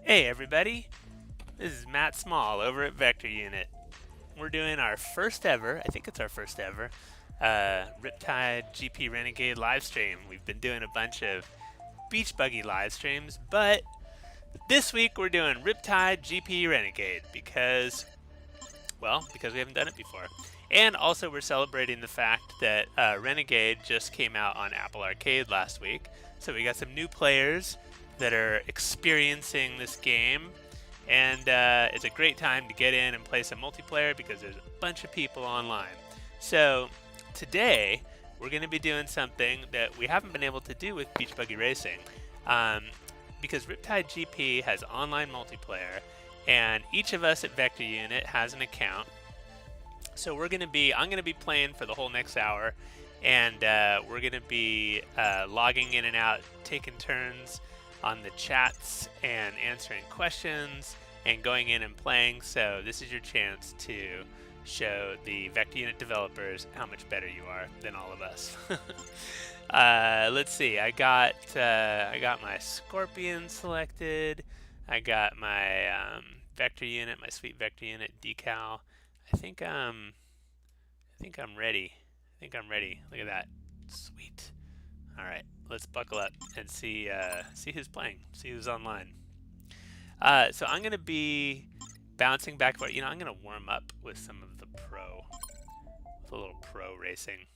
Hey everybody, this is Matt Small over at Vector Unit. We're doing our first ever, I think it's our first ever, Riptide GP Renegade live stream. We've been doing a bunch of beach buggy live streams, but this week we're doing Riptide GP Renegade because we haven't done it before. And also we're celebrating the fact that Renegade just came out on Apple Arcade last week. So we got some new players that are experiencing this game. And it's a great time to get in and play some multiplayer because there's a bunch of people online. So today we're going to be doing something that we haven't been able to do with Beach Buggy Racing. Because Riptide GP has online multiplayer, and each of us at Vector Unit has an account. So I'm going to be playing for the whole next hour, and we're going to be logging in and out, taking turns on the chats and answering questions and going in and playing. So this is your chance to show the Vector Unit developers how much better you are than all of us. Let's see. I got my Scorpion selected. I got my Vector Unit, my sweet Vector Unit decal. I think I'm ready. Look at that. Sweet. All right, let's buckle up and see who's playing, see who's online. So I'm gonna be bouncing back, but I'm gonna warm up with some of the a little pro racing.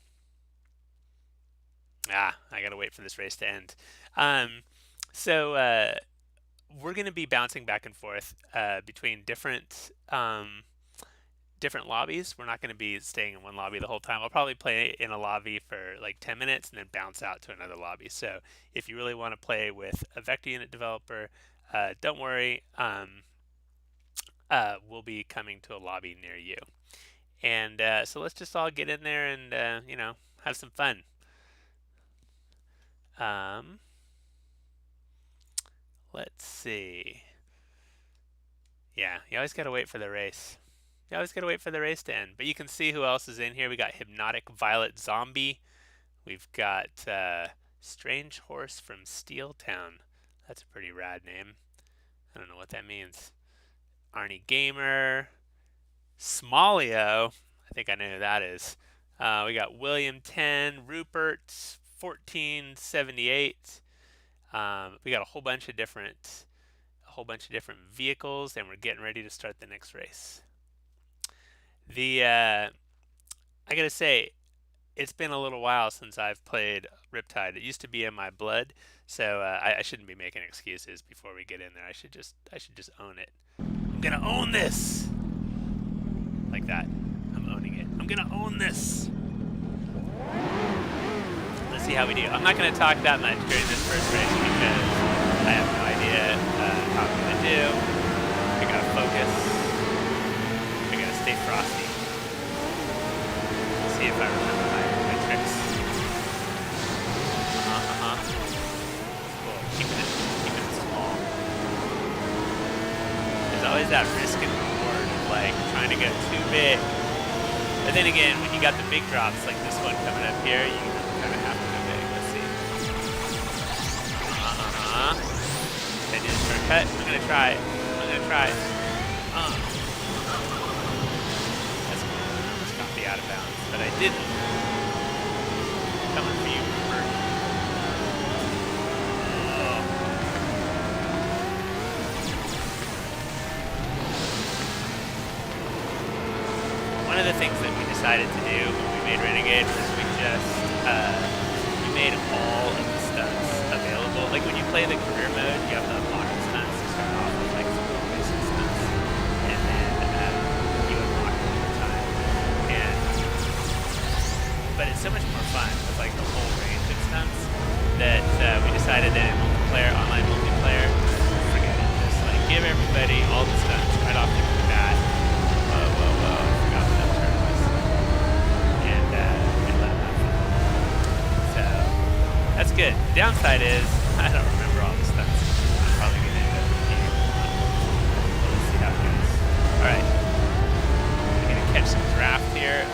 I gotta wait for this race to end. So we're gonna be bouncing back and forth between different lobbies. We're not going to be staying in one lobby the whole time. I'll probably play in a lobby for like 10 minutes and then bounce out to another lobby. So if you really want to play with a Vector Unit developer, don't worry. We'll be coming to a lobby near you. And so let's just all get in there and, have some fun. Let's see. Yeah, you always got to wait for the race. You always gotta wait for the race to end. But you can see who else is in here. We got Hypnotic Violet Zombie. We've got Strange Horse from Steel Town. That's a pretty rad name. I don't know what that means. Arnie Gamer. Smallio. I think I know who that is. We got William 10, Rupert 1478. We got a whole bunch of different vehicles, and we're getting ready to start the next race. I gotta say, it's been a little while since I've played Riptide. It used to be in my blood, so I shouldn't be making excuses before we get in there. I should just own it. I'm gonna own this, like that. I'm owning it. I'm gonna own this. Let's see how we do. I'm not gonna talk that much during this first race because I have no idea how I'm gonna do. I gotta focus. Stay frosty. See if I remember my tricks. Cool. Keeping it small. There's always that risk and reward of like trying to go too big. But then again, when you got the big drops like this one coming up here, you kind of have to go big. Let's see. Did I do the shortcut? I'm gonna try it. Out of bounds, but I didn't. Coming for you, Rupert. Oh. One of the things that we decided to do when we made Renegade was we made all of the stunts available. Like when you play the career mode, you have to unlock the stunts to start off with like some real basic stunts, and then you unlock them over time. But it's so much more fun with like the whole range of stunts that we decided that in online multiplayer, forget it. Just like give everybody all the stunts right off the bat. Whoa, I forgot what that term was. And let them have fun. So that's good. The downside is I don't remember all the stunts. I'm probably gonna end up being one. Let's see how it goes. Alright. I'm gonna catch some draft here.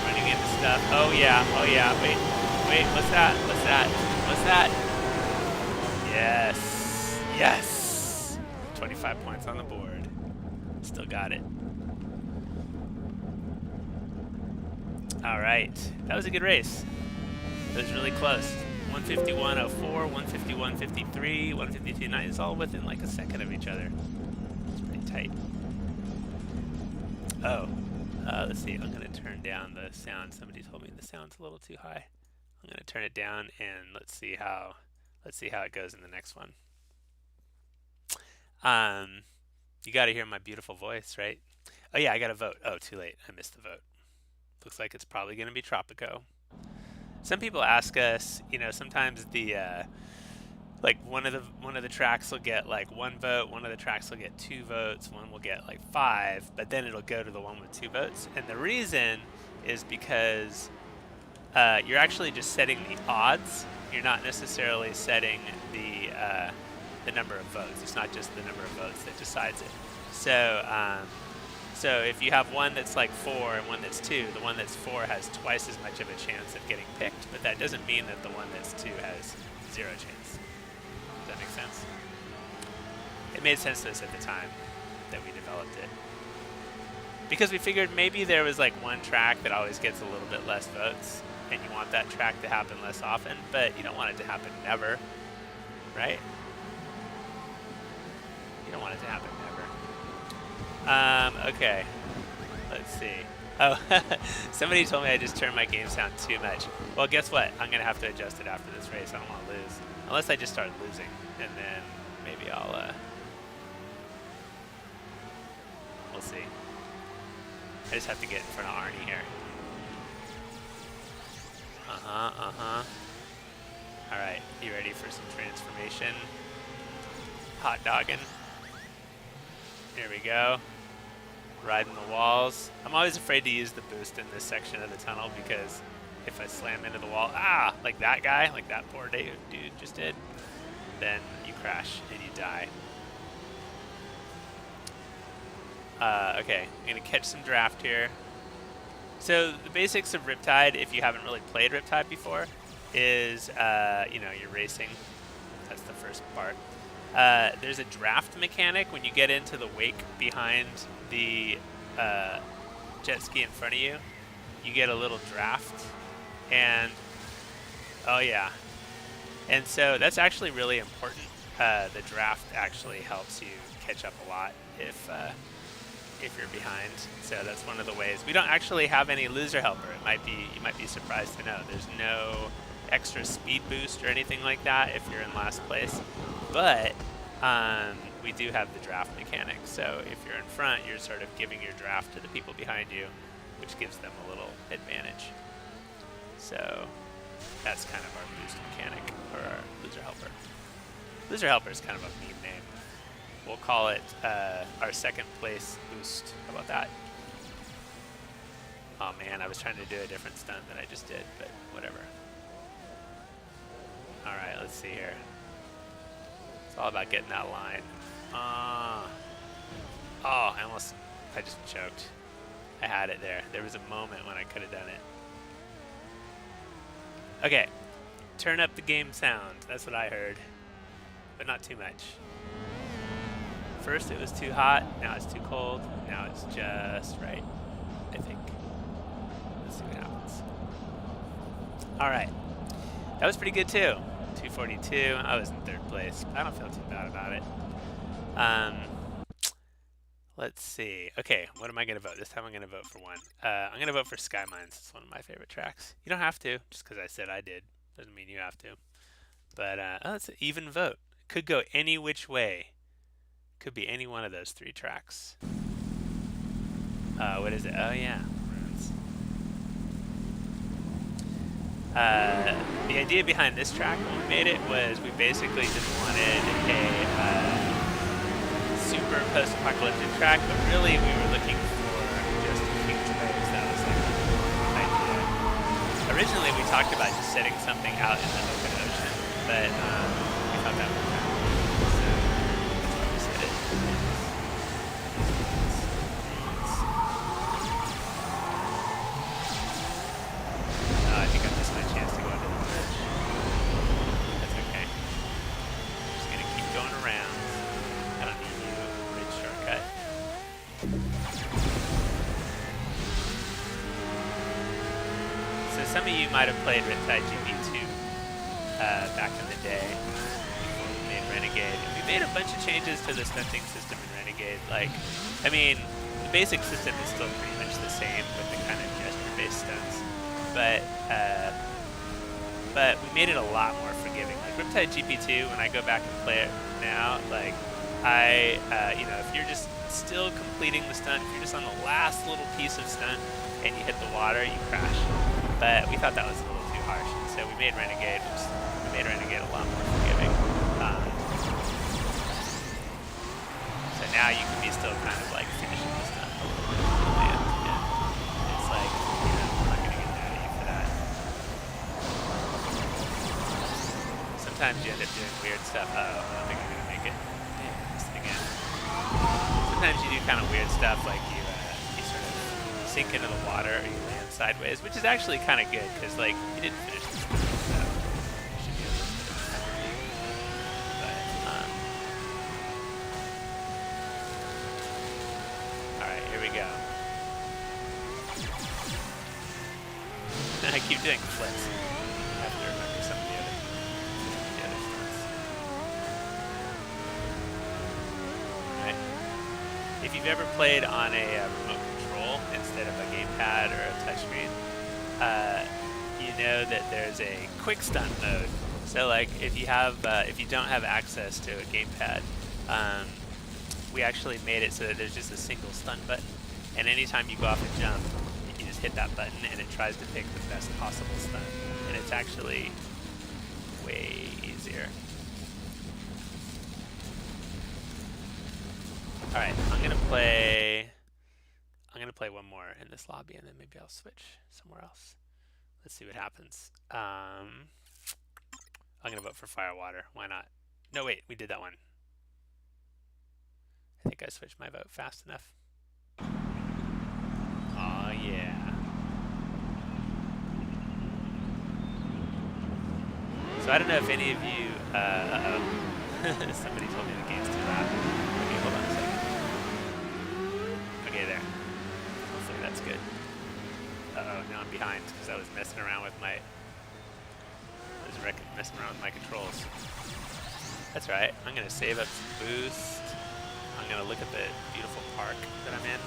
Running into stuff. Oh yeah, wait, what's that? What's that? What's that? Yes, yes! 25 points on the board. Still got it. All right, that was a good race. It was really close. 151.04, 151.53, 152.9. It's all within like a second of each other. It's pretty tight. Oh, let's see. I'm gonna turn down the sound. Somebody told me the sound's a little too high. I'm gonna turn it down and let's see how it goes in the next one. You got to hear my beautiful voice, right? Oh yeah, I got to vote. Oh, too late. I missed the vote. Looks like it's probably gonna be Tropico. Some people ask us, you know, sometimes the like one of the tracks will get like 1 vote, one of the tracks will get 2 votes, one will get like 5, but then it'll go to the one with 2 votes. And the reason is because you're actually just setting the odds. You're not necessarily setting the number of votes. It's not just the number of votes that decides it. So if you have one that's like 4 and one that's 2, the one that's 4 has twice as much of a chance of getting picked, but that doesn't mean that the one that's 2 has 0 chance. Does that make sense? It made sense to us at the time that we developed it. Because we figured maybe there was like one track that always gets a little bit less votes, and you want that track to happen less often, but you don't want it to happen never, right? You don't want it to happen never. Okay, let's see. Oh, somebody told me I just turned my game sound too much. Well, guess what? I'm going to have to adjust it after this race. I don't want to lose. Unless I just start losing, and then maybe I'll, we'll see. I just have to get in front of Arnie here. All right, you ready for some transformation? Hot dogging. Here we go. Riding the walls. I'm always afraid to use the boost in this section of the tunnel because if I slam into the wall, like that guy, like that poor dude just did, then you crash and you die. Okay, I'm gonna catch some draft here. So the basics of Riptide, if you haven't really played Riptide before, is you know, you're racing. That's the first part. There's a draft mechanic when you get into the wake behind the jet ski in front of you. You get a little draft, and oh yeah, and so that's actually really important. The draft actually helps you catch up a lot if you're behind. So that's one of the ways. We don't actually have any loser helper. You might be surprised to know there's no extra speed boost or anything like that if you're in last place. But we do have the draft mechanic. So if you're in front, you're sort of giving your draft to the people behind you, which gives them a little advantage. So that's kind of our boost mechanic, or our loser helper. Loser helper is kind of a meme name. We'll call it our second place boost. How about that? Oh man, I was trying to do a different stunt than I just did, but whatever. All right, let's see here. It's all about getting that line. Oh, I just choked. I had it there. There was a moment when I could have done it. Okay, turn up the game sound. That's what I heard, but not too much. First it was too hot, now it's too cold, now it's just right, I think. Let's see what happens. All right, that was pretty good too. 242, I was in 3rd place. I don't feel too bad about it. Let's see. Okay, what am I going to vote? This time I'm going to vote for one. I'm going to vote for Sky Mines. It's one of my favorite tracks. You don't have to, just because I said I did. Doesn't mean you have to. But, oh, it's an even vote. Could go any which way. Could be any one of those 3 tracks. What is it? Oh, yeah. Runes. The idea behind this track when we made it was we basically just wanted a super post-apocalyptic track, but really we were looking for just huge waves. That was like the idea. Originally we talked about just setting something out in the open ocean, but we thought that would kind of work, so that's why we set it. some of you might have played Riptide GP2 back in the day before we made Renegade. And we made a bunch of changes to the stunting system in Renegade. Like, I mean, the basic system is still pretty much the same with the kind of gesture-based stunts, but we made it a lot more forgiving. Like Riptide GP2, when I go back and play it now, like you know, if you're just still completing the stunt, if you're just on the last little piece of stunt and you hit the water, you crash. But we thought that was a little too harsh, and so we made Renegade. We made Renegade a lot more forgiving. So now you can be still kind of like finishing the stunt a little bit at the end. And it's like, you know, I'm not gonna get mad at you for that. Sometimes you end up doing weird stuff. I don't think I'm gonna make it. Damn, this thing again. Sometimes you do kind of weird stuff, like you sort of sink into the water or you land sideways, which is actually kind of good because like you didn't finish the stuff, so you should be a little bit of penalty. But all right, here we go. I keep doing flips. I have to remember some of the other stunts. Right. If you've ever played on a remote control instead of a gamepad or a touchscreen, you know that there's a quick stunt mode. So like if you don't have access to a gamepad, we actually made it so that there's just a single stunt button, and anytime you go off and jump, you just hit that button and it tries to pick the best possible stunt, and it's actually way easier. All right, I'm gonna play one more in this lobby, and then maybe I'll switch somewhere else. Let's see what happens. I'm gonna vote for Firewater. Why not? No, wait, we did that one. I think I switched my vote fast enough. Oh yeah. So I don't know if any of you. Somebody told me the game's too loud. Okay, hold on a second. Okay, there. Hopefully that's good. Uh-oh, now I'm behind because I was messing around with my controls. That's right. I'm gonna save up some boost. I'm gonna look at the beautiful park that I'm in.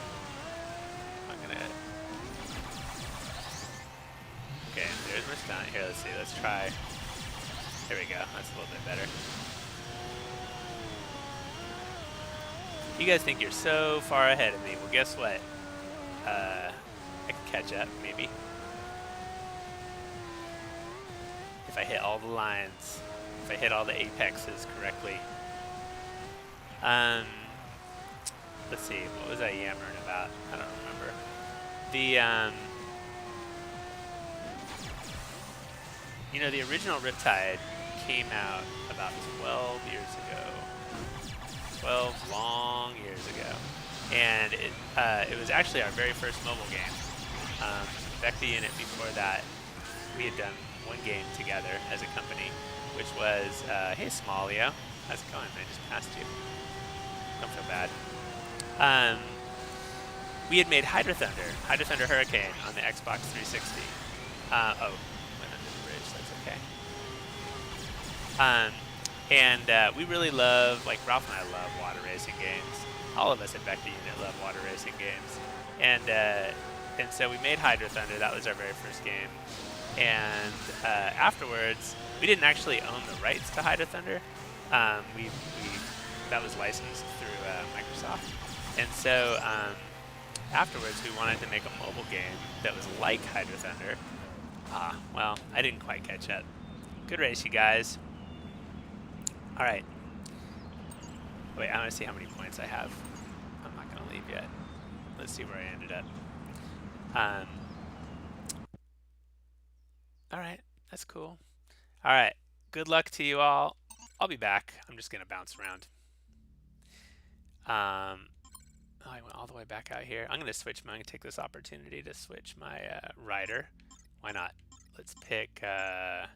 Okay, there's my stunt. Here, let's see. Let's try. There we go. That's a little bit better. You guys think you're so far ahead of me. Well, guess what? I can catch up, maybe. If I hit all the lines. If I hit all the apexes correctly. Let's see. What was I yammering about? I don't remember. You know, the original Riptide came out about 12 years ago. 12 long years ago. And it was actually our very first mobile game. Vector Unit, before that, we had done one game together as a company, which was, hey Smallio, how's it going? I just passed you. Don't feel bad. We had made Hydro Thunder Hurricane on the Xbox 360. Oh, went under the bridge, that's okay. And we really love, like Ralph and I love water racing games. All of us at Vector Unit love water racing games. And so we made Hydro Thunder, that was our very first game. And afterwards, we didn't actually own the rights to Hydro Thunder. That was licensed through Microsoft. And so afterwards, we wanted to make a mobile game that was like Hydro Thunder. Well, I didn't quite catch up. Good race, you guys. All right. Wait, I want to see how many points I have. I'm not going to leave yet. Let's see where I ended up. All right, that's cool. All right, good luck to you all. I'll be back. I'm just going to bounce around. Oh, I went all the way back out here. I'm going to switch. I'm going to take this opportunity to switch my rider. Why not? Let's pick. I'm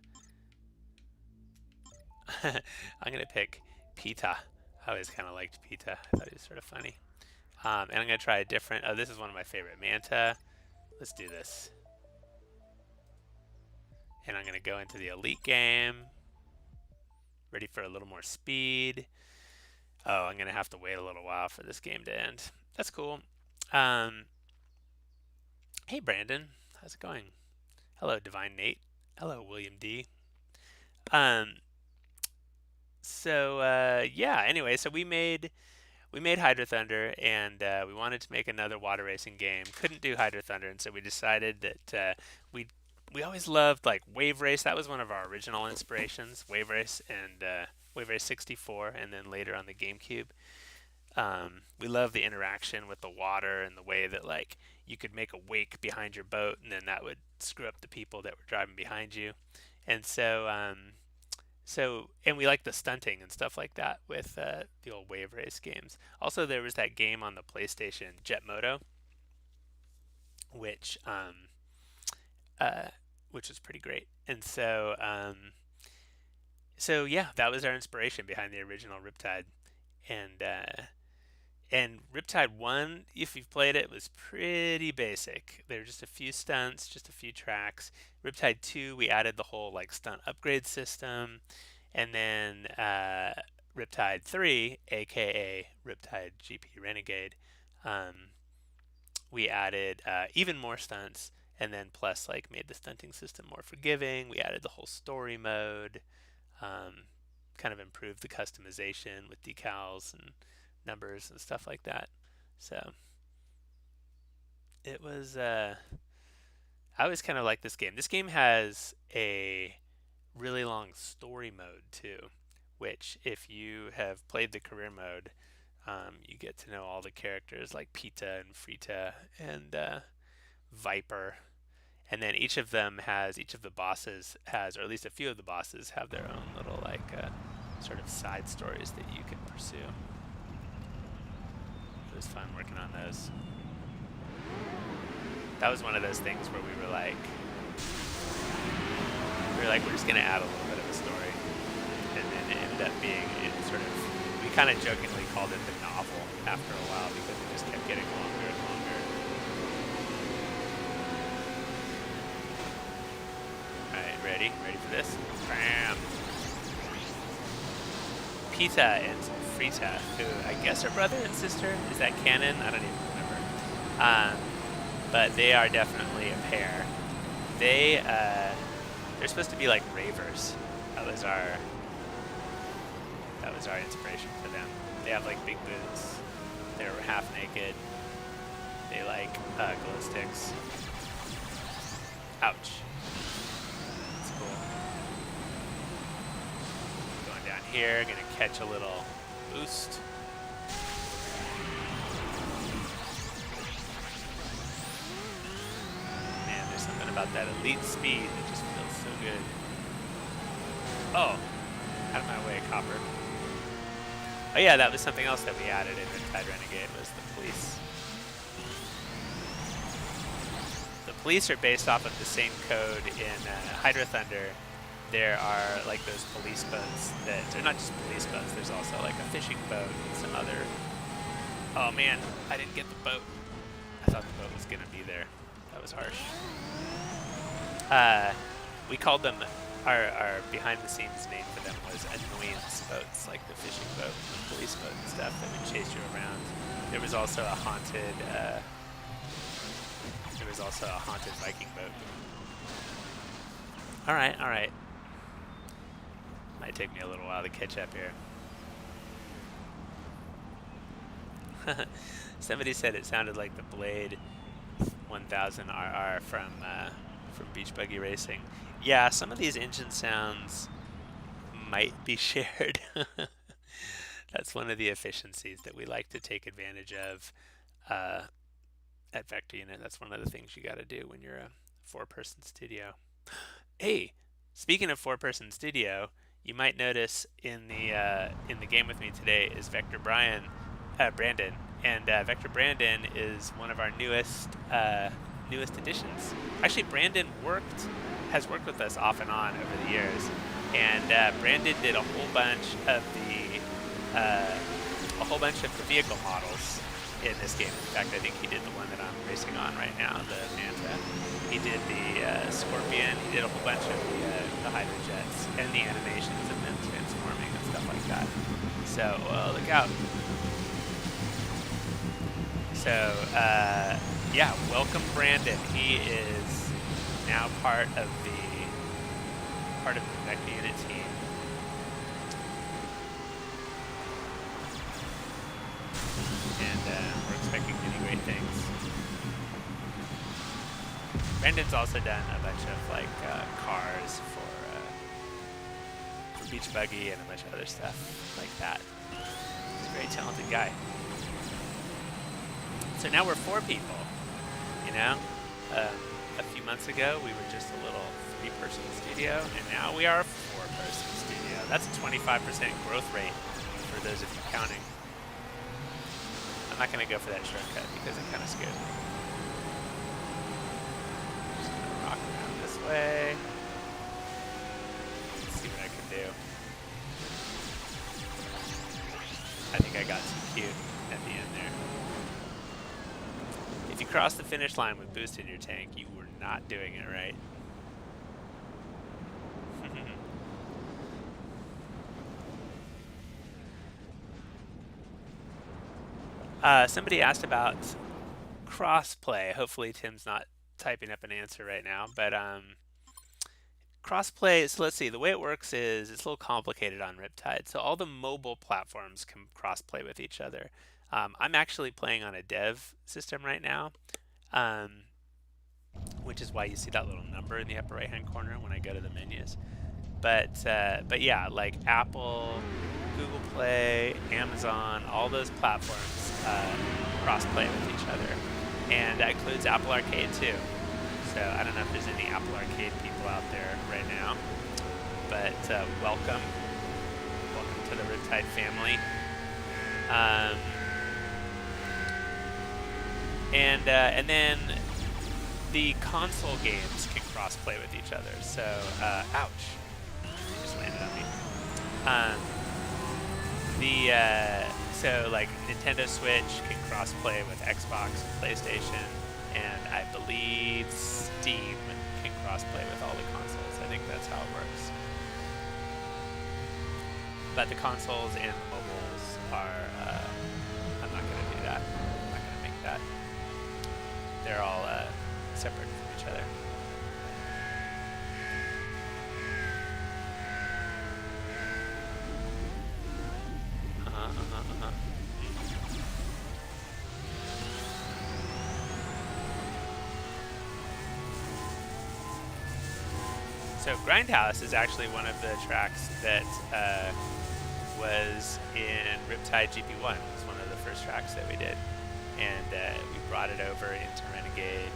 going to pick Pita. I always kind of liked Pita. I thought he was sort of funny. And I'm going to try a different. Oh, this is one of my favorite. Manta. Let's do this. And I'm going to go into the elite game. Ready for a little more speed. Oh, I'm going to have to wait a little while for this game to end. That's cool. Hey, Brandon. How's it going? Hello, Divine Nate. Hello, William D. Yeah, anyway, so we made Hydro Thunder, and we wanted to make another water racing game. Couldn't do Hydro Thunder, and so we decided that we always loved like Wave Race. That was one of our original inspirations, Wave Race and Wave Race 64, and then later on the GameCube. We love the interaction with the water and the way that like you could make a wake behind your boat, and then that would screw up the people that were driving behind you. And and we like the stunting and stuff like that with the old Wave Race games. Also, there was that game on the PlayStation, Jet Moto, which was pretty great. And so yeah, that was our inspiration behind the original Riptide. And Riptide 1, if you've played it, was pretty basic. There were just a few stunts, just a few tracks. Riptide 2, we added the whole like stunt upgrade system. And then Riptide 3, aka Riptide GP Renegade, we added even more stunts, and then plus like made the stunting system more forgiving. We added the whole story mode, kind of improved the customization with decals and numbers and stuff like that. So it was I always kind of like this game. This game has a really long story mode too, which if you have played the career mode, you get to know all the characters like Pita and Frita and Viper, and then each of the bosses has, or at least a few of the bosses have their own little like sort of side stories that you can pursue. It was fun working on those. That was one of those things where we were like, we're just gonna add a little bit of a story, and then it ended up being we kind of jokingly called it the novel after a while because it just kept getting longer and longer. All right, ready for this? Bam! Pita and Frita, who I guess are brother and sister. Is that canon? I don't even remember. But they are definitely a pair. They're supposed to be like ravers. That was our inspiration for them. They have like big boots. They're half naked. They like glow sticks. Ouch. That's cool. Going down here, gonna catch a little boost. Man, there's something about that elite speed that just feels so good. Oh, out of my way, Copper. Oh yeah, that was something else that we added in Riptide Renegade was the police. The police are based off of the same code in Hydro Thunder. There are like those police boats that they're not just police boats. There's also like a fishing boat and some other. Oh man, I didn't get the boat. I thought the boat was gonna be there. That was harsh. We called them. Our behind-the-scenes name for them was annoyance boats, like the fishing boat and the police boat and stuff that would chase you around. There was also a haunted. Viking boat. All right. Might take me a little while to catch up here. Somebody said it sounded like the Blade 1000 RR from Beach Buggy Racing. Yeah, some of these engine sounds might be shared. That's one of the efficiencies that we like to take advantage of at Vector Unit. That's one of the things you got to do when you're a 4-person studio. Hey, speaking of 4-person studio, you might notice in the game with me today is Brandon, and Vector Brandon is one of our newest additions. Actually, Brandon has worked with us off and on over the years, and Brandon did a whole bunch of the vehicle models in this game. In fact, I think he did the one that I'm racing on right now, the Manta. He did the Scorpion. He did a whole bunch of the Hydra jets and the animations of them transforming and stuff like that. So, look out. So, yeah, welcome Brandon. He is now part of the Vector Unit team. And we're expecting many great things. Brandon's also done a bunch of like cars for Beach Buggy and a bunch of other stuff like that. He's a very talented guy. So now we're 4 people, you know? A few months ago we were just a little 3-person studio, and now we are a 4-person studio. That's a 25% growth rate for those of you counting. I'm not going to go for that shortcut because it kind of scares me. Just going to rock around this way. Let's see what I can do. I think I got too cute at the end there. If you cross the finish line with boost in your tank, you were not doing it right. Somebody asked about crossplay. Hopefully Tim's not typing up an answer right now, but crossplay, so let's see, the way it works is it's a little complicated on Riptide. So all the mobile platforms can crossplay with each other. I'm actually playing on a dev system right now, which is why you see that little number in the upper right hand corner when I go to the menus. But yeah, like Apple, Google Play, Amazon, all those platforms cross-play with each other. And that includes Apple Arcade too. So I don't know if there's any Apple Arcade people out there right now, but welcome. Welcome to the Riptide family. And then the console games can cross-play with each other. So, ouch. Just landed on me. So like Nintendo Switch can cross-play with Xbox and PlayStation, and I believe Steam can cross-play with all the consoles. I think that's how it works. But the consoles and the mobiles are, I'm not going to do that. I'm not going to make that. They're all separate from each other. So Grindhouse is actually one of the tracks that was in Riptide GP1. It was one of the first tracks that we did. And we brought it over into Renegade,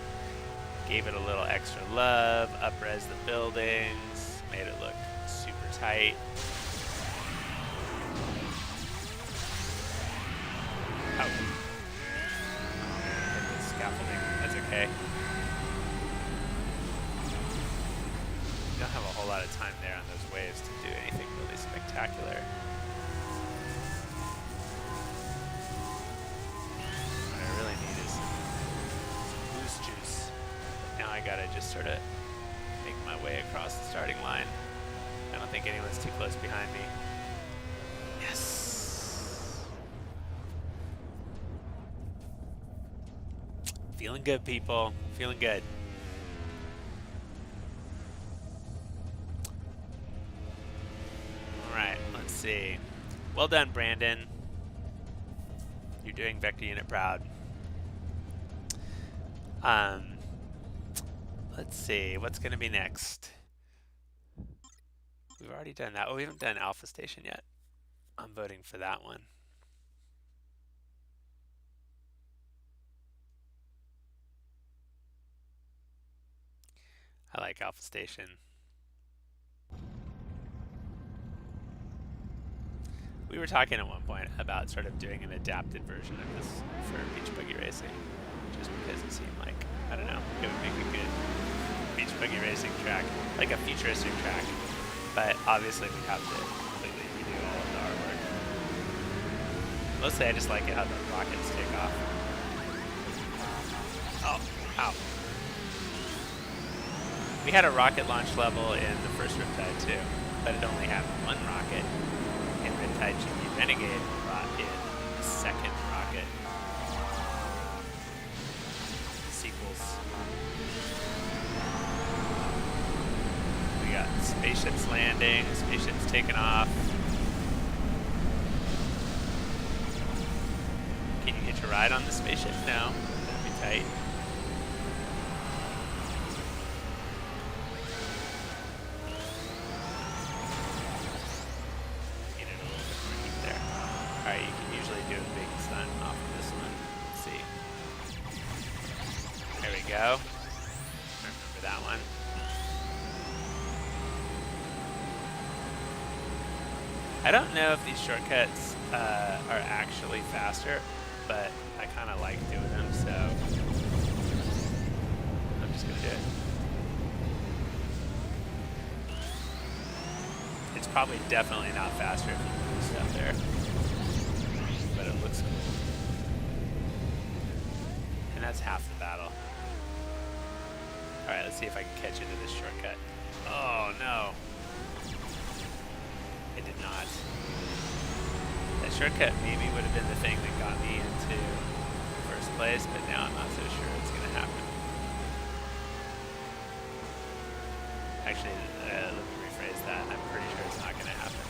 gave it a little extra love, up-res the buildings, made it look super tight. Oh. Hit the scaffolding. That's okay. You don't have a whole lot of time there on those waves to do anything really spectacular. What I really need is some boost juice. But now I gotta just sort of make my way across the starting line. I don't think anyone's too close behind me. Yes! Feeling good, people. Feeling good. Alright, let's see. Well done, Brandon. You're doing Vector Unit proud. Let's see, what's going to be next? We've already done that. Oh, we haven't done Alpha Station yet. I'm voting for that one. I like Alpha Station. We were talking at one point about sort of doing an adapted version of this for Beach Buggy Racing, just because it seemed like, I don't know, it would make a good Beach Buggy Racing track, like a futuristic track, but obviously we'd have to completely redo all of the artwork. Mostly I just like it how the rockets take off. Oh, ow. We had a rocket launch level in the first Riptide too, but it only had one rocket. In Riptide GP Renegade brought in a second rocket. Sequels. We got spaceships landing, spaceships taking off. Can you hitch a ride on the spaceship? No, that'd be tight. Alright, you can usually do a big stunt off of this one. Let's see. There we go. I remember that one. I don't know if these shortcuts are actually faster, but I kind of like doing them, so I'm just going to do it. It's probably definitely not faster if you do stuff there. But it looks cool. And that's half the battle. Alright, let's see if I can catch into this shortcut. Oh no. It did not. That shortcut maybe would have been the thing that got me into first place, but now I'm not so sure it's going to happen. Actually, let me rephrase that. I'm pretty sure it's not going to happen.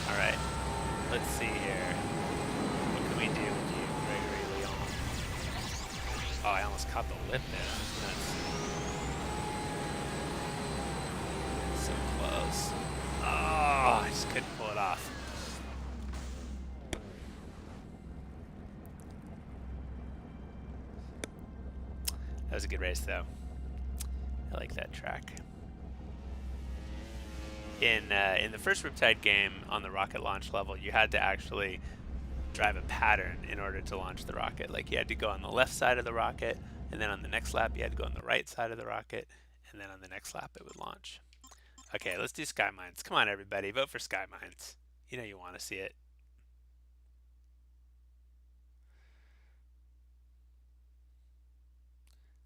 Alright, let's see here. What can we do with you, Gregory Leon? Oh, I almost caught the lip there. That was nuts. So close. Oh, I just couldn't pull it off. That was a good race, though. I like that track. In the first Riptide game on the rocket launch level, you had to actually drive a pattern in order to launch the rocket. Like you had to go on the left side of the rocket, and then on the next lap you had to go on the right side of the rocket, and then on the next lap it would launch. Okay, let's do Sky Mines. Come on, everybody, vote for Sky Mines. You know you want to see it.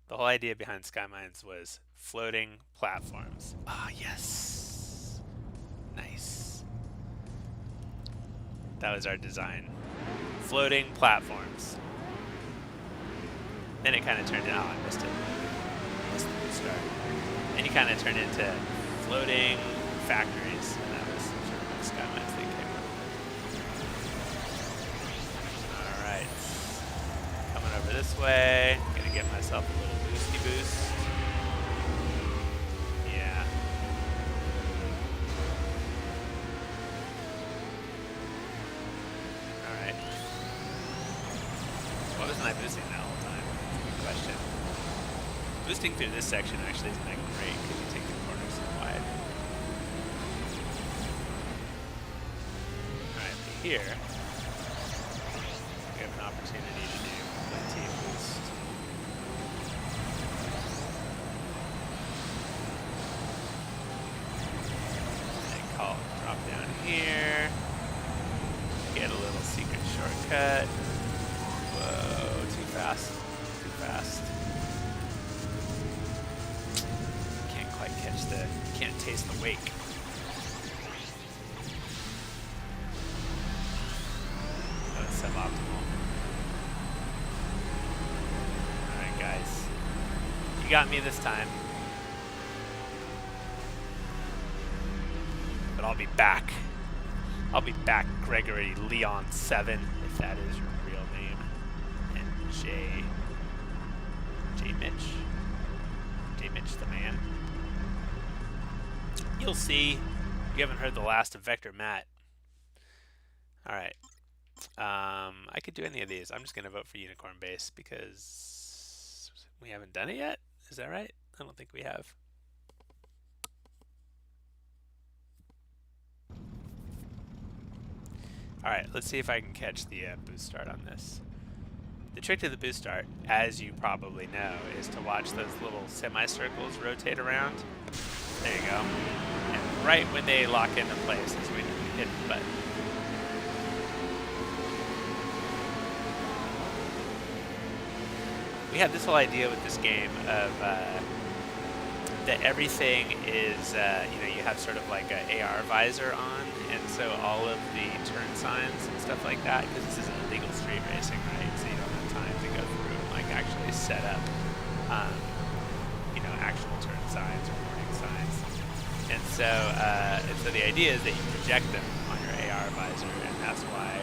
The whole idea behind Sky Mines was floating platforms. Ah, yes. Nice. That was our design. Floating platforms. Then it kind of turned into, oh, I missed it. Missed the good start. Then you kind of turned into floating factories, and that was sort of what Sky Mines thing came up with. Alright. Coming over this way. I'm gonna get myself a little boosty boost. Yeah. Alright. Why wasn't I boosting that whole time? Good question. Boosting through this section actually isn't that great because you take the corners so wide. Alright, but here we have an opportunity to do plenty of boost. And call it drop down here. Get a little secret shortcut. Whoa, too fast. Too fast. Can't quite catch the, can't taste the wake. Oh, it's suboptimal. Alright, guys. You got me this time. But I'll be back. I'll be back, Gregory Leon 7, if that is your real name. And J Mitch the man. You'll see. You haven't heard the last of Vector Matt. Alright. I could do any of these. I'm just going to vote for Unicorn Base because we haven't done it yet. Is that right? I don't think we have. Alright, let's see if I can catch the boost start on this. The trick to the boost start, as you probably know, is to watch those little semicircles rotate around. There you go. And right when they lock into place is when you hit the button. we had this whole idea with this game of that everything is, you know, you have sort of like an AR visor on, and so all of the turn signs and stuff like that, because this isn't illegal street racing, right? So you don't have time to go through and like actually set up, you know, actual turn signs or warning signs. And so the idea is that you project them on your AR visor, and that's why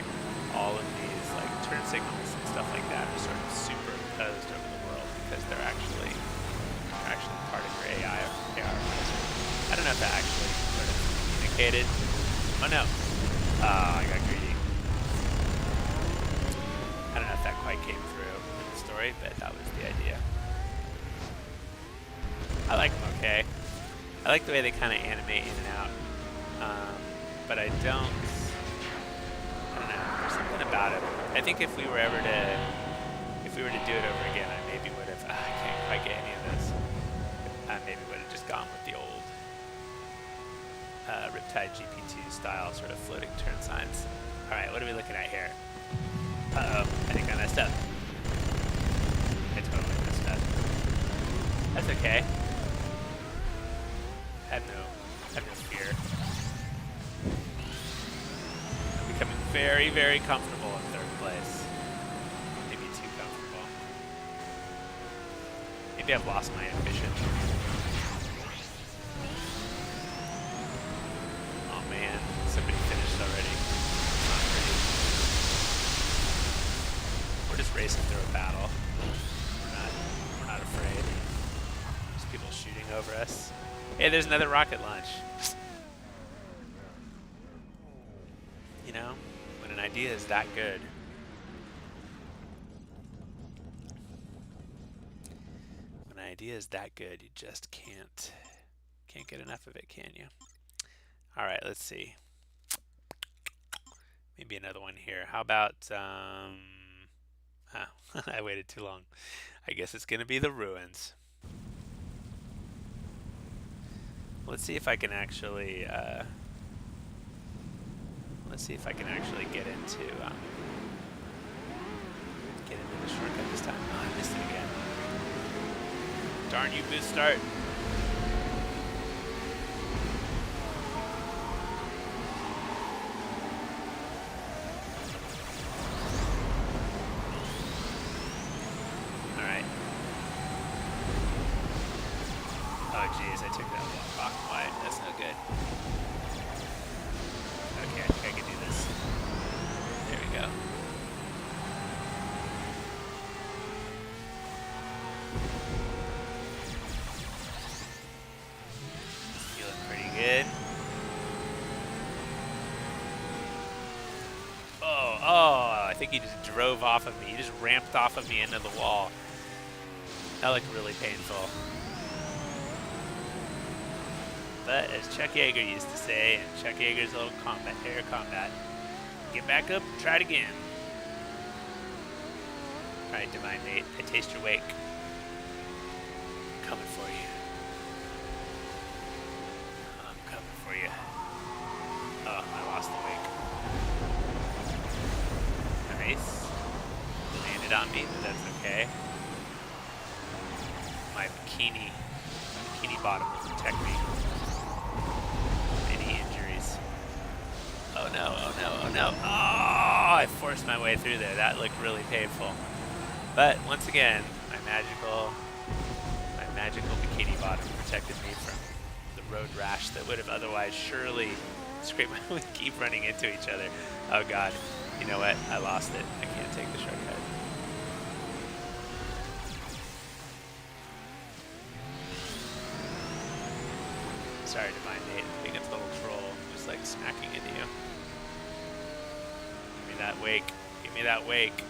all of these like turn signals and stuff like that are sort of superimposed over the world, because they're actually part of your AR visor. I don't know if that actually sort of communicated. Oh no. I got greedy. I don't know if that quite came through in the story, but that was the idea. I like them okay. I like the way they kind of animate in and out. But I don't know. There's something about it. I think if we were to do it over again, I maybe would have. I can't quite get any of this. I maybe would have just gone with the old Riptide GP2 style sort of floating turn signs. All right, what are we looking at here? Uh-oh, I think I messed up. I totally messed up. That's okay. I have no fear. I'm becoming very, very comfortable in third place. Maybe too comfortable. Maybe I've lost my ambition. Oh man, somebody finished already. It's not pretty. We're just racing through a battle. We're not afraid. There's people shooting over us. Hey, there's another rocket launch. You know, when an idea is that good. When an idea is that good, you just can't get enough of it, can you? All right, let's see. Maybe another one here. How about, oh, I waited too long. I guess it's gonna be the ruins. Let's see if I can actually, get into the shortcut this time. Oh, I missed it again. Darn you, boost start. Alright. Oh jeez, I took that block wide. That's no good. Okay, I think I can do this. There we go. Feeling pretty good. Oh, I think he just drove off of me. He just ramped off of me into the wall. That looked really painful. But as Chuck Yeager used to say, in Chuck Yeager's old air combat, get back up and try it again. Alright, Divine Mate, I taste your wake. I'm coming for you. I'm coming for you. Oh, I lost the wake. Nice. Landed on me, but that's okay. My bikini bottom will protect me. Any injuries. Oh no, oh no, oh no. Oh, I forced my way through there. That looked really painful. But once again, my magical bikini bottom protected me from the road rash that would have otherwise surely scraped my we keep running into each other. Oh god. You know what? I lost it. I can't take the shortcut. Sorry, Divine Mate. I think it's the little troll just like smacking into you. Give me that wake. Give me that wake.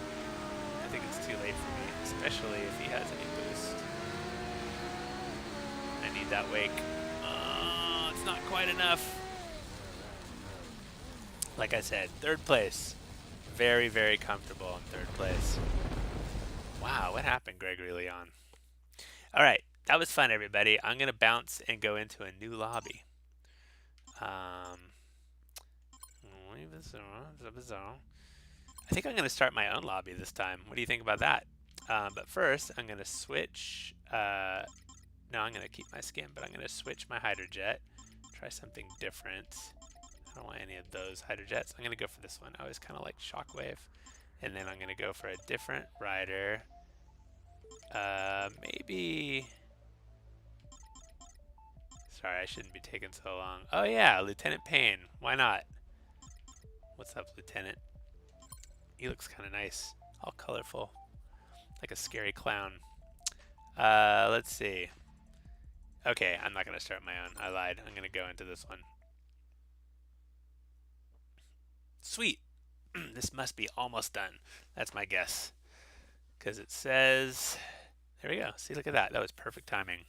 I think it's too late for me, especially if he has any boost. I need that wake. It's not quite enough. Like I said, third place. Very, very comfortable in third place. Wow, what happened, Gregory Leon? All right, that was fun, everybody. I'm going to bounce and go into a new lobby. I think I'm going to start my own lobby this time. What do you think about that? But first, I'm going to switch. No, I'm going to keep my skin, but I'm going to switch my hydrojet. Try something different. I don't want any of those hydrojets. I'm going to go for this one. I always kind of like Shockwave. And then I'm going to go for a different rider. Maybe... Sorry, I shouldn't be taking so long. Oh yeah, Lieutenant Payne. Why not? What's up, Lieutenant? He looks kind of nice. All colorful. Like a scary clown. Let's see. Okay, I'm not going to start my own. I lied. I'm going to go into this one. Sweet. This must be almost done. That's my guess. Because it says... There we go. See, look at that. That was perfect timing.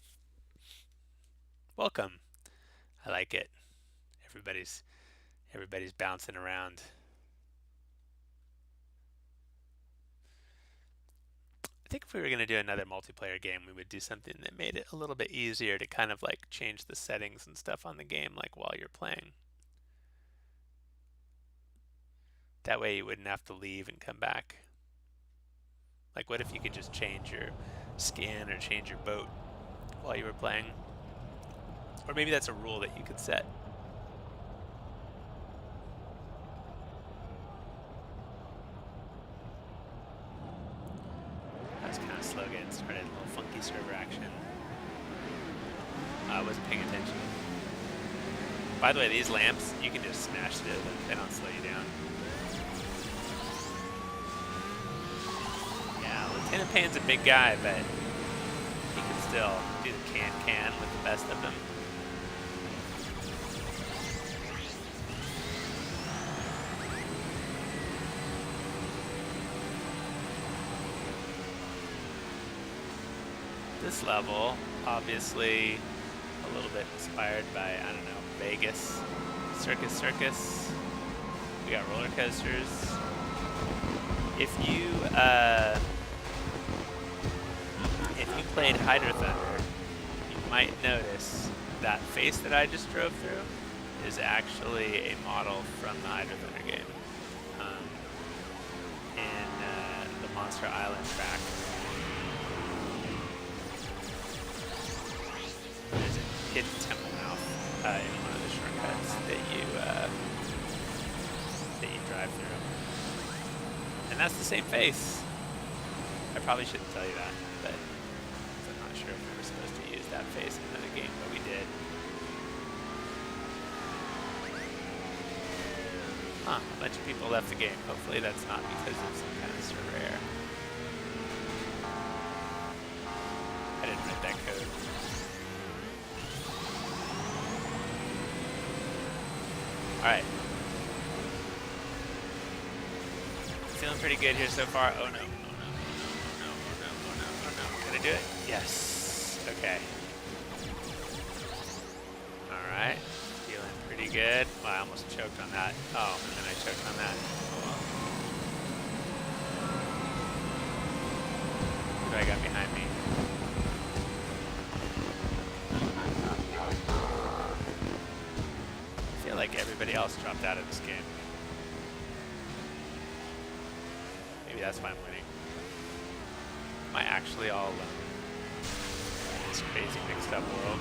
Welcome. I like it. Everybody's bouncing around. I think if we were going to do another multiplayer game, we would do something that made it a little bit easier to kind of like change the settings and stuff on the game like while you're playing. That way you wouldn't have to leave and come back. Like what if you could just change your skin or change your boat while you were playing? Or maybe that's a rule that you could set. I was kind of slow getting started, a little funky server action. I wasn't paying attention. By the way, these lamps, you can just smash through them. They don't slow you down. Yeah, Lieutenant Payne's a big guy, but he can still do the can with the best of them. This level, obviously a little bit inspired by, I don't know, Vegas, Circus. We got roller coasters. If you played Hydro Thunder, you might notice that face that I just drove through is actually a model from the Hydro Thunder game. In the Monster Island track. There's a hidden temple mouth in one of the shortcuts that you drive through, and that's the same face. I probably shouldn't tell you that, but I'm not sure if we were supposed to use that face in another game, but we did. Huh, a bunch of people left the game. Hopefully that's not because of some kind of server error. I didn't write that code. Alright. Feeling pretty good here so far. Oh no. Can I do it? Yes. Okay. Alright. Feeling pretty good. Well, I almost choked on that. Oh, and then I choked on that. Oh well. Who do I got behind me? I feel like everybody else dropped out of this game. Maybe that's why I'm winning. Am I actually all alone in this crazy mixed up world?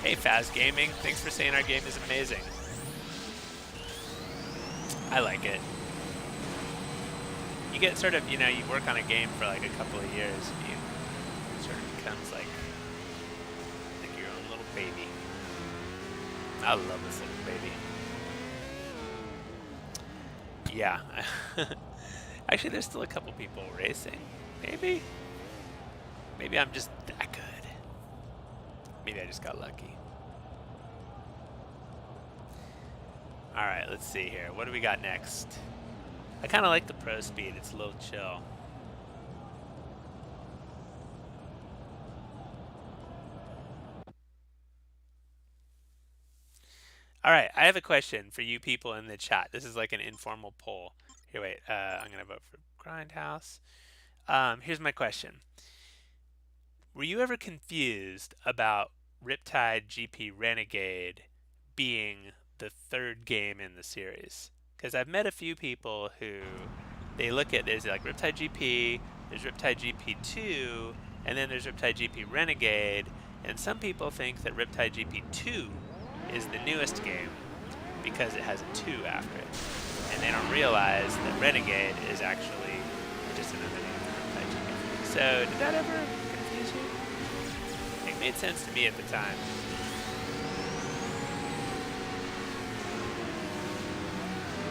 Hey Faz Gaming, thanks for saying our game is amazing. I like it. You get sort of, you know, you work on a game for like a couple of years and it sort of becomes like your own little baby. I love this little baby. Yeah. Actually, there's still a couple people racing. Maybe? Maybe I'm just that good. Maybe I just got lucky. Alright, let's see here. What do we got next? I kind of like the Pro Speed. It's a little chill. Alright, I have a question for you people in the chat. This is like an informal poll. Here, wait. I'm going to vote for Grindhouse. Here's my question. Were you ever confused about Riptide GP Renegade being the third game in the series. Because I've met a few people who they look at there's like Riptide GP, there's Riptide GP2, and then there's Riptide GP Renegade, and some people think that Riptide GP2 is the newest game because it has a 2 after it. And they don't realize that Renegade is actually just another name for Riptide GP3. So did that ever confuse you? It made sense to me at the time.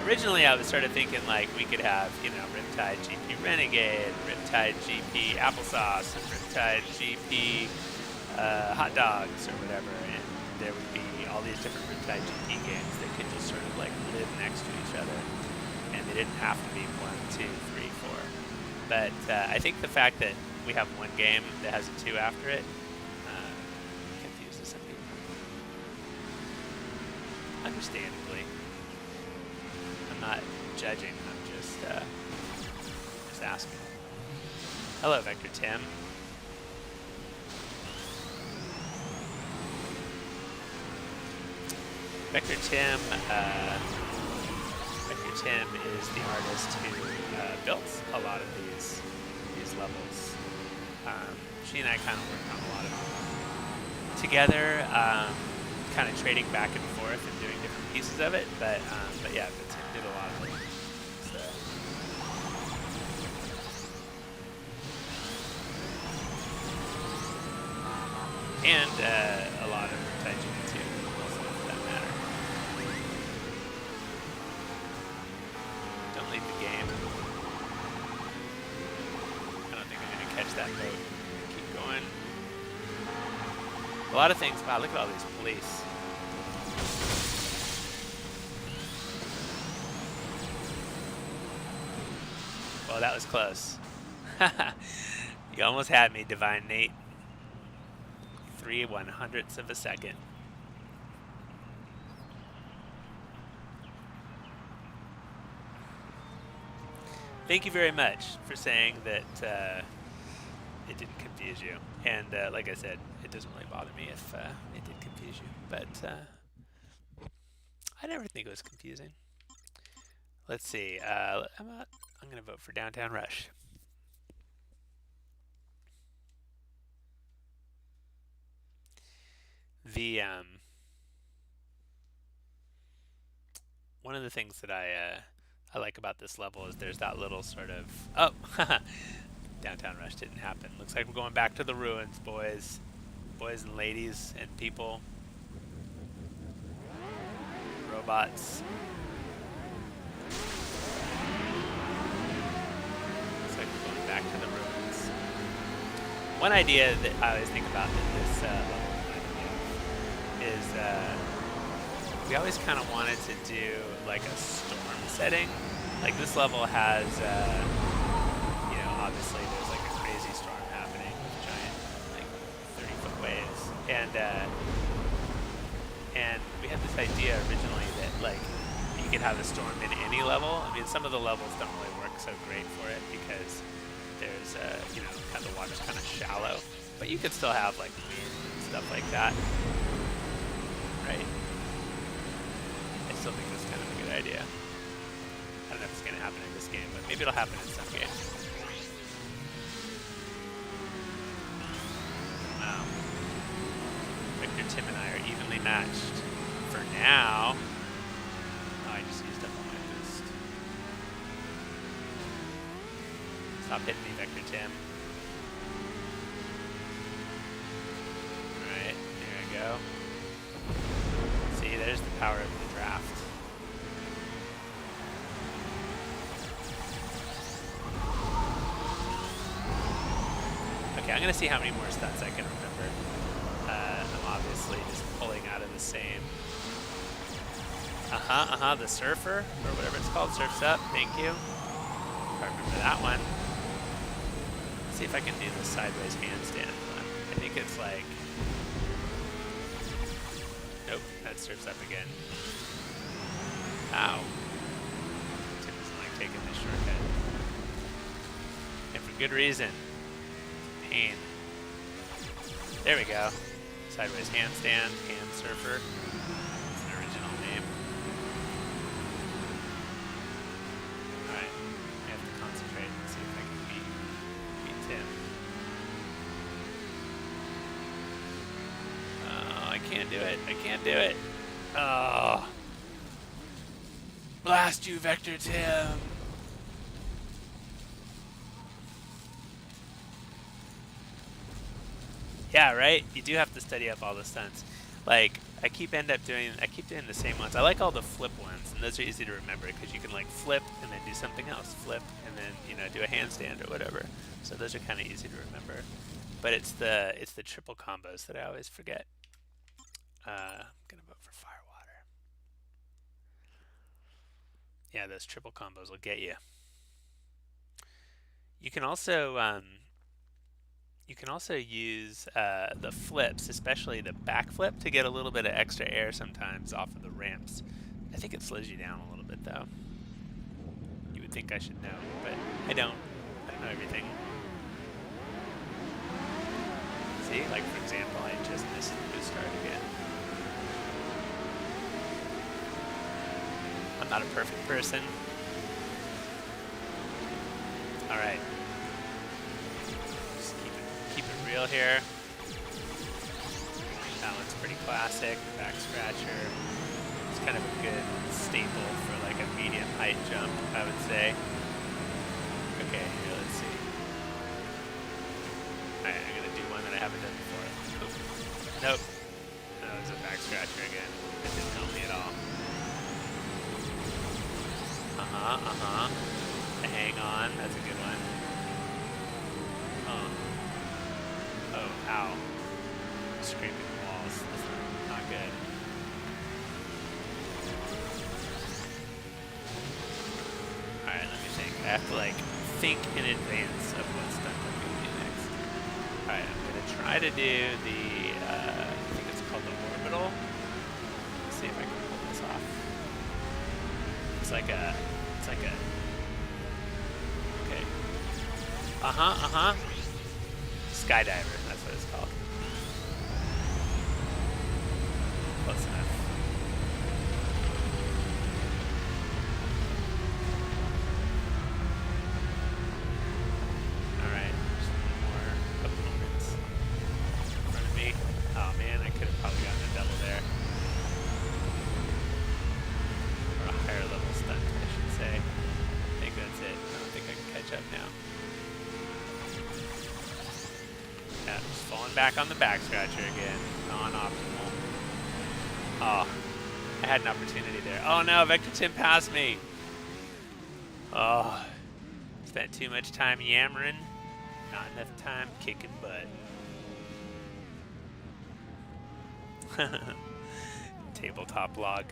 Originally, I was sort of thinking like we could have, you know, Riptide GP Renegade, Riptide GP Applesauce, and Riptide GP Hot Dogs or whatever, and there would be all these different Riptide GP games that could just sort of like live next to each other, and they didn't have to be 1, 2, 3, 4. But I think the fact that we have one game that has a 2 after it confuses some people. Understandably. I'm not judging, I'm just asking. Hello, Vector Tim. Vector Tim is the artist who built a lot of these levels. She and I kind of worked on a lot of them together, kind of trading back and forth and doing different pieces of it. But yeah, Tim did a lot of it. So. And a lot of Riptide GP2 also, for that matter. Don't leave the game. I don't think I'm going to catch that boat. Keep going. A lot of things. Wow, look at all these police. Well, that was close. You almost had me, Divine Nate. 3/100ths of a second. Thank you very much for saying that it didn't confuse you. And like I said, it doesn't really bother me if it did confuse you. But I never think it was confusing. Let's see. I'm going to vote for Downtown Rush. The one of the things that I like about this level is there's that little sort of Downtown Rush didn't happen. Looks like we're going back to the ruins, boys and ladies and people, robots. Looks like we're going back to the ruins. One idea that I always think about in this level is we always kind of wanted to do like a storm setting. Like this level has, you know, obviously there's like a crazy storm happening with giant, like 30-foot waves, and we had this idea originally that like you could have a storm in any level. I mean, some of the levels don't really work so great for it because there's, you know, kind of the water's kind of shallow, but you could still have like wind and stuff like that. Right. I still think that's kind of a good idea. I don't know if it's going to happen in this game, but maybe it'll happen in some games. Wow. Victor, Tim, and I are evenly matched for now. Oh, I just used up all my boost. Stop hitting me, Victor, Tim. Alright, here I go. See, there's the power of the draft. Okay, I'm gonna see how many more stunts I can remember. I'm obviously just pulling out of the same. The surfer, or whatever it's called, surfs up, thank you. I remember that one. Let's see if I can do the sideways handstand one. I think it's like, nope, that surfs up again. Ow. Tim doesn't like taking this shortcut. And for good reason. Pain. There we go. Sideways handstand, hand surfer. That's an original name. do it. I can't do it. Oh. Blast you, Vector Tim. Yeah, right? You do have to study up all the stunts. Like, I keep doing the same ones. I like all the flip ones, and those are easy to remember because you can like flip and then do something else, flip and then, you know, do a handstand or whatever. So those are kind of easy to remember. But it's the triple combos that I always forget. I'm gonna vote for Firewater. Yeah, those triple combos will get you. You can also use the flips, especially the back flip, to get a little bit of extra air sometimes off of the ramps. I think it slows you down a little bit though. You would think I should know, but I don't. I don't know everything. See, like for example, I just missed the boost start again. I'm not a perfect person. All right. Keep it real here. That one's pretty classic. Back scratcher. It's kind of a good staple for like a medium height jump, I would say. Okay, here, let's see. Alright, I'm gonna do one that I haven't done before. Oop. Nope. No, it was a back scratcher again. That didn't help me at all. Hang on, that's a good one. Oh, ow. Scraping the walls. That's not good. Alright, let me think. I have to, like, think in advance of what stunt I'm going to do next. Alright, I'm going to try to do the, I think it's called the orbital. Let's see if I can pull this off. It's like a, okay. Skydiver, that's what it's called. Close enough. Alright, just one more opponents in front of me. Oh man, I could have probably gotten a double there. Or a higher level stunt, I should say. I think that's it. I don't think I can catch up now. Yeah, just falling back on the back scratcher again. Non-optimal. Oh, I had an opportunity there. Oh no, Vector Tim passed me. Oh, spent too much time yammering. Not enough time kicking butt. Tabletop log.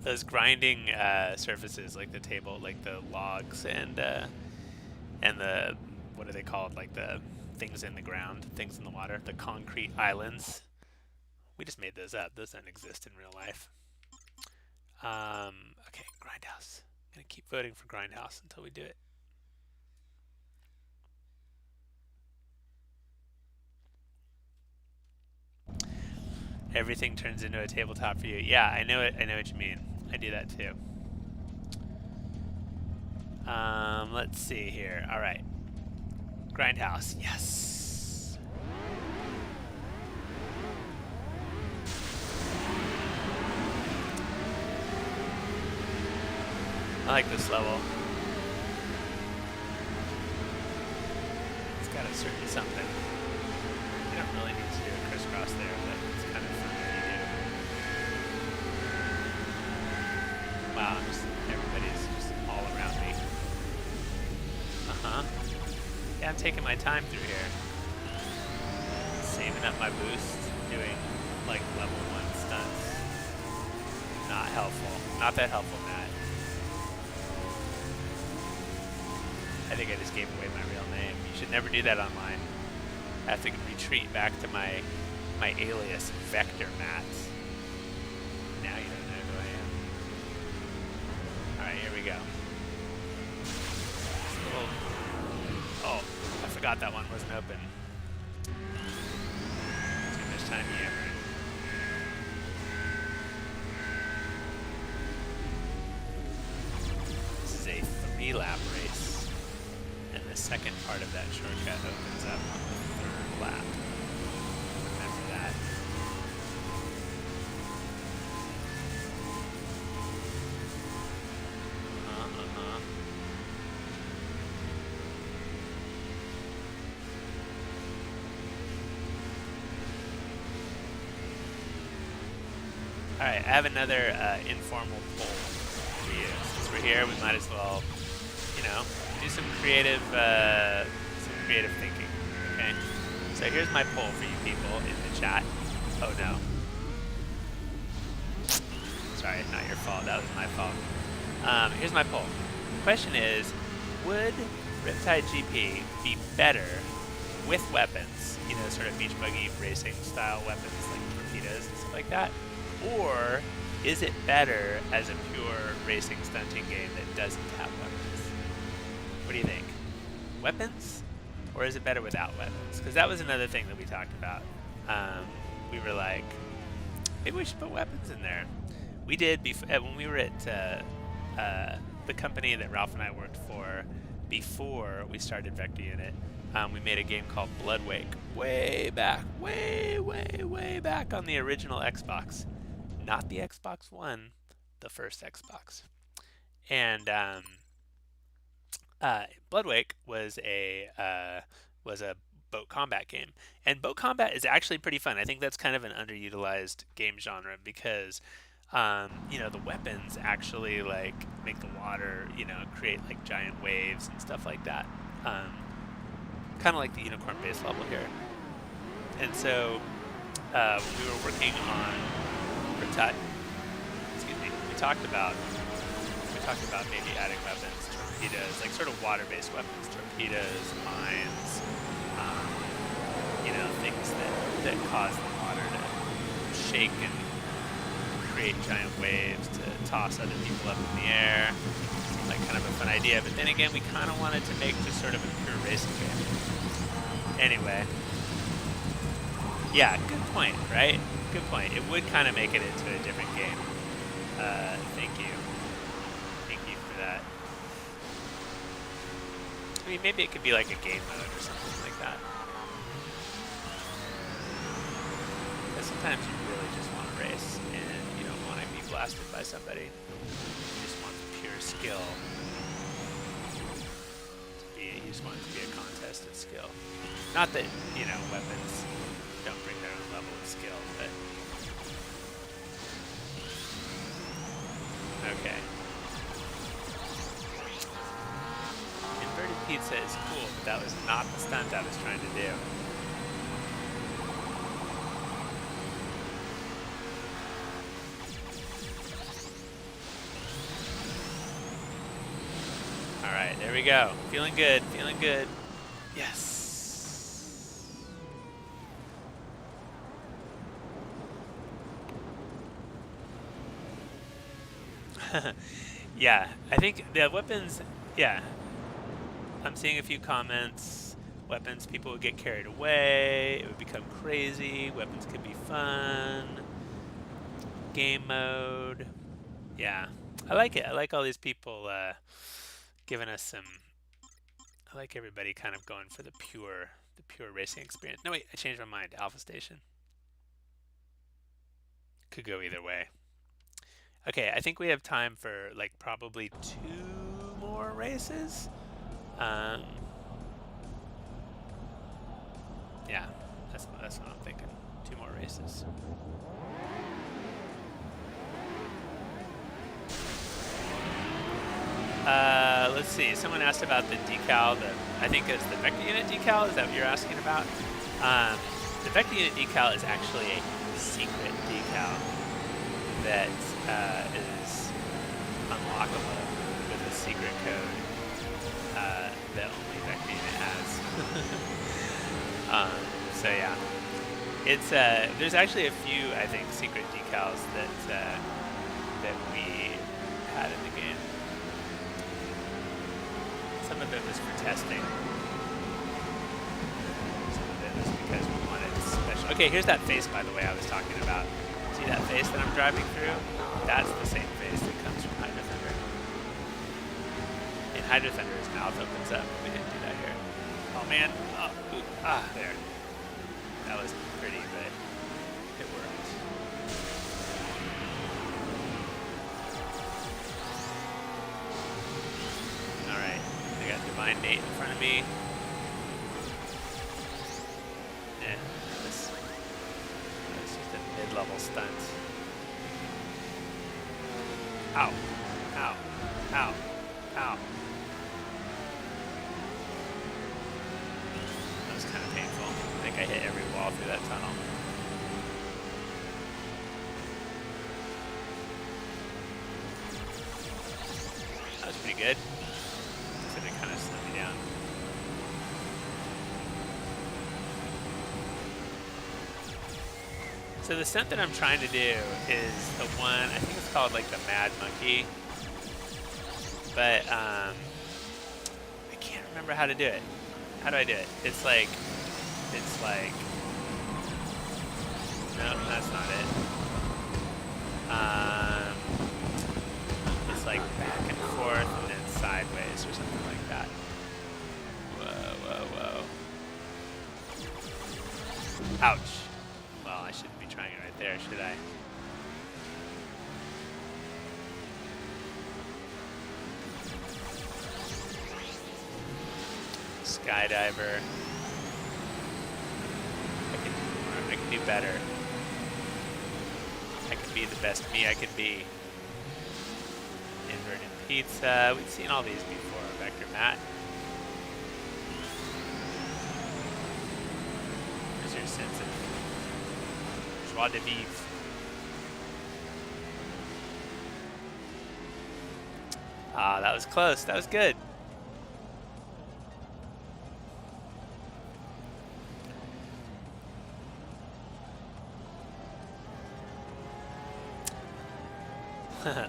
Those grinding surfaces, like the table, like the logs and the, what are they called? Like the things in the ground, things in the water, the concrete islands. We just made those up. Those don't exist in real life. Okay, Grindhouse. I'm gonna keep voting for Grindhouse until we do it. Everything turns into a tabletop for you. Yeah, I know it. I know what you mean. I do that too. Let's see here. All right. Grindhouse. Yes. I like this level. It's got a certain something. You don't really need to do a crisscross there, but it's kind of fun when you do. Wow, everybody's just all around me. Yeah, I'm taking my time through here. Saving up my boost, doing like level 1 stunts. Not helpful. Not that helpful, Matt. I think I just gave away my real name. You should never do that online. I have to retreat back to my alias, Vector Matt. Now you don't know who I am. Alright, here we go. Oh, I forgot that one wasn't open. Too much time yammering. This is a 3-lap race. And the second part of that shortcut opens up on the 3rd lap. Remember that. Alright, I have another informal poll for you. Since we're here, we might as well, you know, do some creative thinking, okay? So here's my poll for you people in the chat. Oh no. Sorry, not your fault, that was my fault. Here's my poll. The question is, would Riptide GP be better with weapons, you know, sort of beach buggy racing style weapons like torpedoes and stuff like that? Or is it better as a pure racing stunting game that doesn't have weapons? What do you think? Weapons? Or is it better without weapons? Because that was another thing that we talked about. We were like, maybe we should put weapons in there. We did when we were at the company that Ralph and I worked for before we started Vector Unit. We made a game called Bloodwake way back, way back on the original Xbox. Not the Xbox One, the first Xbox. And Bloodwake was a boat combat game. And boat combat is actually pretty fun. I think that's kind of an underutilized game genre because you know, the weapons actually like make the water, you know, create like giant waves and stuff like that. Kind of like the unicorn base level here. And so when we were working on Riptide, we talked about maybe adding weapons, torpedoes, like sort of water-based weapons, torpedoes, mines, you know, things that cause the water to shake and create giant waves to toss other people up in the air. Seemed like kind of a fun idea, but then again, we kind of wanted to make just sort of a pure racing game. Anyway, yeah, good point, right? Good point. It would kind of make it into a different game. Thank you for that. I mean, maybe it could be like a game mode or something like that. Because sometimes you really just want to race and you don't want to be blasted by somebody. You just want the pure skill. You just want it to be a contest of skill. Not that, you know, weapons don't bring their own level of skill, but... Okay. Inverted pizza is cool, but that was not the stunt I was trying to do. Alright, there we go. Feeling good, feeling good. Yes. Yeah, I think the weapons, yeah. I'm seeing a few comments. Weapons, people would get carried away. It would become crazy. Weapons could be fun. Game mode. Yeah, I like it. I like all these people giving us some. I like everybody kind of going for the pure racing experience. No, wait, I changed my mind. Alpha Station. Could go either way. Okay, I think we have time for like probably 2 more races. Yeah, that's what I'm thinking. 2 more races. Let's see. Someone asked about the decal. I think it's the Vector Unit decal. Is that what you're asking about? The Vector Unit decal is actually a secret decal that is unlockable with a secret code that only Vector Unit has. So yeah, it's there's actually a few, I think, secret decals that we had in the game. Some of it was for testing. Some of it was because we wanted special. Okay, here's that face, by the way, I was talking about. See that face that I'm driving through? That's the same face that comes from Hydro Thunder. In Hydro Thunder, his mouth opens up. We didn't do that here. Oh man. Oh, ooh, there. That was pretty, but it worked. Alright. I got Divine Nate in front of me. That's just a mid-level stunt. Ow. Ow. Ow. Ow. That was kind of painful. I think I hit every wall through that tunnel. That was pretty good. So it kind of slowed me down. So the stunt that I'm trying to do is the one, I think it's called like the Mad Monkey. But I can't remember how to do it. How do I do it? It's like, no, that's not it. It's like back and forth and then sideways or something like that. Whoa, whoa, whoa. Ouch. Well, I shouldn't be trying it right there, should I? Skydiver. I can do better. I can be the best me I can be. Inverted pizza. We've seen all these before, Vector Matt. Where's your sense of joie de vivre? Ah, that was close. That was good.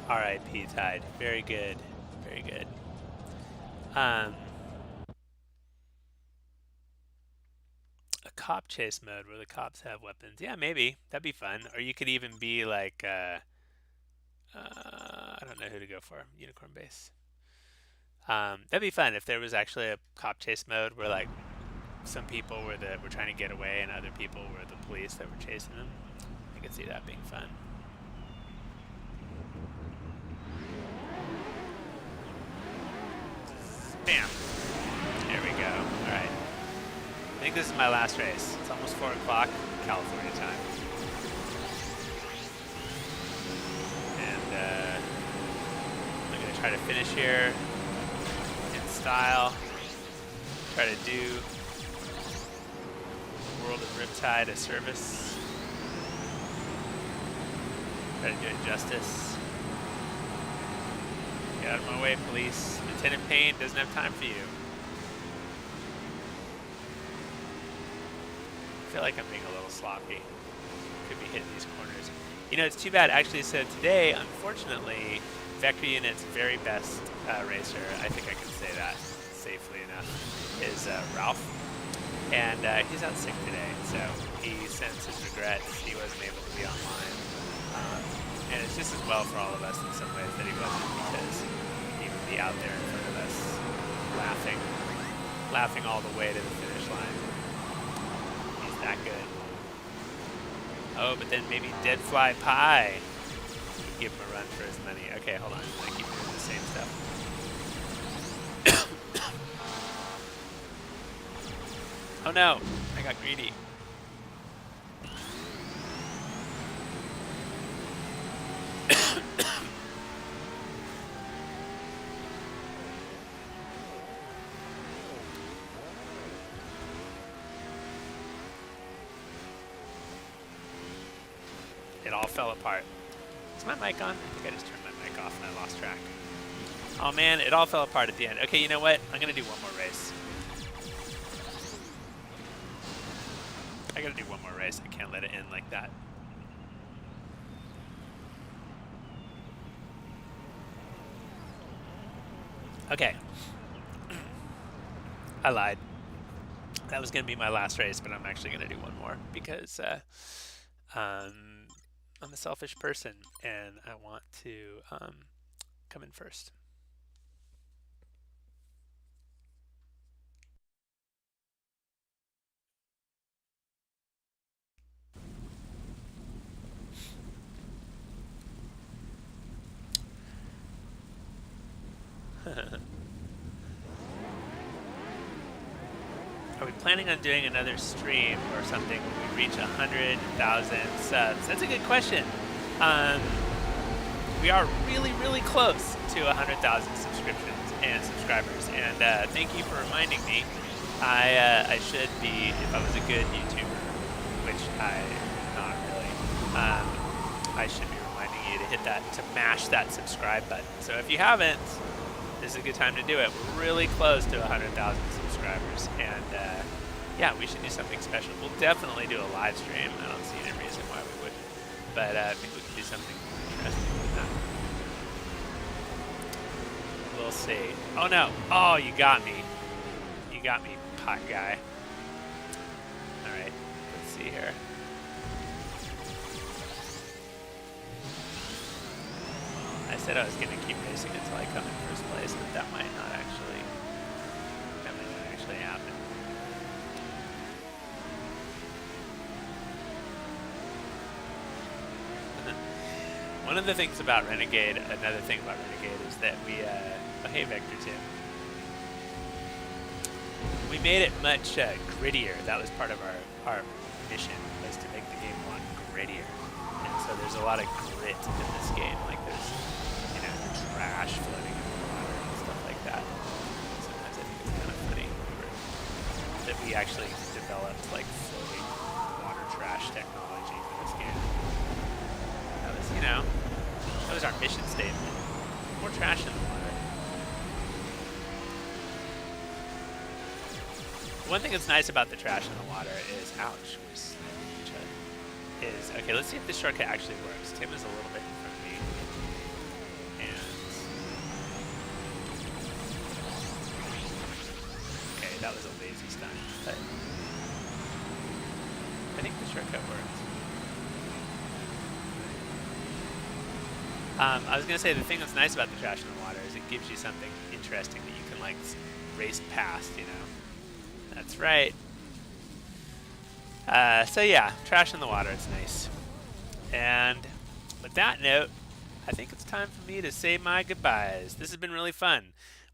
R.I.P. Tide. Very good. Very good. A cop chase mode where the cops have weapons. Yeah, maybe. That'd be fun. Or you could even be like, I don't know who to go for. Unicorn base. That'd be fun if there was actually a cop chase mode where like some people were trying to get away and other people were the police that were chasing them. I could see that being fun. Bam. There we go. All right. I think this is my last race. It's almost 4 o'clock California time. And I'm going to try to finish here in style. Try to do World of Riptide a service. Try to do it justice. Get out of my way, police. Lieutenant Payne doesn't have time for you. I feel like I'm being a little sloppy. Could be hitting these corners. You know, it's too bad actually. So today, unfortunately, Vector Unit's very best racer, I think I can say that safely enough, is Ralph. And he's out sick today, so he sends his regrets. He wasn't able to be online. And it's just as well for all of us in some ways that he wasn't, because he would be out there in front of us laughing all the way to the finish line. He's that good. Oh, but then maybe Dead Fly Pie would give him a run for his money. Okay, hold on. I keep doing the same stuff. Oh no, I got greedy. It all fell apart. Is my mic on? I think I just turned my mic off and I lost track. Oh man, it all fell apart at the end. Okay, you know what? I'm gonna do one more race. I gotta do one more race. I can't let it end like that. Okay. I lied. That was gonna be my last race, but I'm actually gonna do one more because I'm a selfish person and I want to come in first. Are we planning on doing another stream or something when we reach 100,000 subs? That's a good question. we are really, really close to 100,000 subscriptions and subscribers. And thank you for reminding me. I should be, if I was a good YouTuber, which I'm not really, I should be reminding you to hit that, to mash that subscribe button. So if you haven't, this is a good time to do it. We're really close to 100,000 subscribers, and yeah, we should do something special. We'll definitely do a live stream. I don't see any reason why we wouldn't, but I think we can do something interesting with that. We'll see. Oh no! Oh, you got me. You got me, pot guy. All right, let's see here. I said I was going to keep racing until I come in first place, but that might not actually happen. One of the things about Renegade, another thing about Renegade is that we, oh hey Vector Tim. We made it much grittier. That was part of our mission, was to make the game a lot grittier. And so there's a lot of grit in this game. Like there's, you know, trash floating in the water and stuff like that. Sometimes I think it's kind of funny that we actually developed like floating water trash technology for this game. That was, you know, that was our mission statement. More trash in the water. One thing that's nice about the trash in the water is, ouch, is, okay, let's see if this shortcut actually works. Tim is a little bit in front of me. And, okay, that was a lazy stunt, but I think the shortcut worked. I was going to say, the thing that's nice about the trash in the water is it gives you something interesting that you can, like, race past, you know? That's right. So yeah, trash in the water, it's nice. And with that note, I think it's time for me to say my goodbyes. This has been really fun.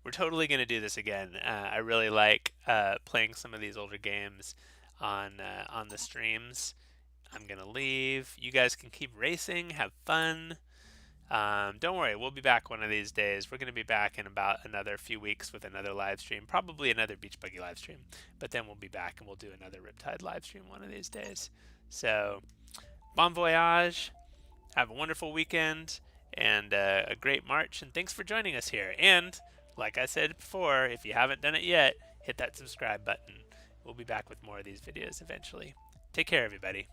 We're totally going to do this again. I really like playing some of these older games on the streams. I'm going to leave. You guys can keep racing, have fun. Don't worry, we'll be back one of these days. We're going to be back in about another few weeks with another live stream, probably another Beach Buggy live stream, but then we'll be back and we'll do another Riptide live stream one of these days. So, bon voyage, have a wonderful weekend, and a great March, and thanks for joining us here. And, like I said before, if you haven't done it yet, hit that subscribe button. We'll be back with more of these videos eventually. Take care, everybody.